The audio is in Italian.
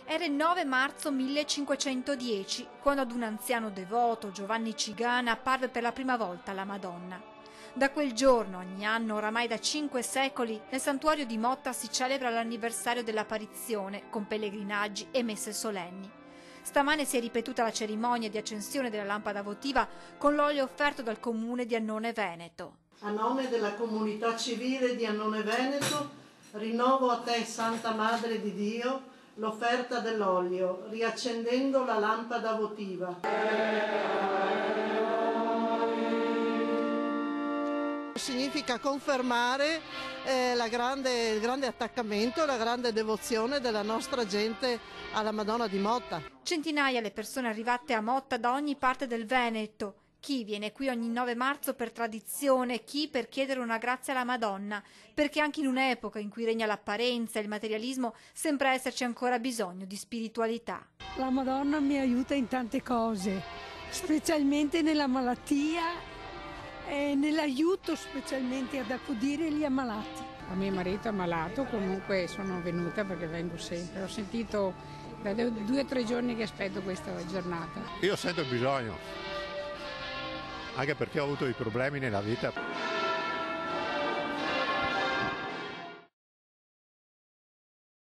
Era il 9 marzo 1510, quando ad un anziano devoto, Giovanni Cigana, apparve per la prima volta la Madonna. Da quel giorno, ogni anno, oramai da 5 secoli, nel santuario di Motta si celebra l'anniversario dell'apparizione, con pellegrinaggi e messe solenni. Stamane si è ripetuta la cerimonia di accensione della lampada votiva con l'olio offerto dal comune di Annone Veneto. A nome della comunità civile di Annone Veneto, rinnovo a te, Santa Madre di Dio, l'offerta dell'olio, riaccendendo la lampada votiva. Significa confermare il grande attaccamento, la grande devozione della nostra gente alla Madonna di Motta. Centinaia le persone arrivate a Motta da ogni parte del Veneto. Chi viene qui ogni 9 marzo per tradizione, chi per chiedere una grazia alla Madonna, perché anche in un'epoca in cui regna l'apparenza e il materialismo sembra esserci ancora bisogno di spiritualità. La Madonna mi aiuta in tante cose, specialmente nella malattia e nell'aiuto specialmente ad accudire gli ammalati. A mio marito è malato, comunque sono venuta perché vengo sempre. Ho sentito da 2 o 3 giorni che aspetto questa giornata. Io sento il bisogno, anche perché ho avuto dei problemi nella vita.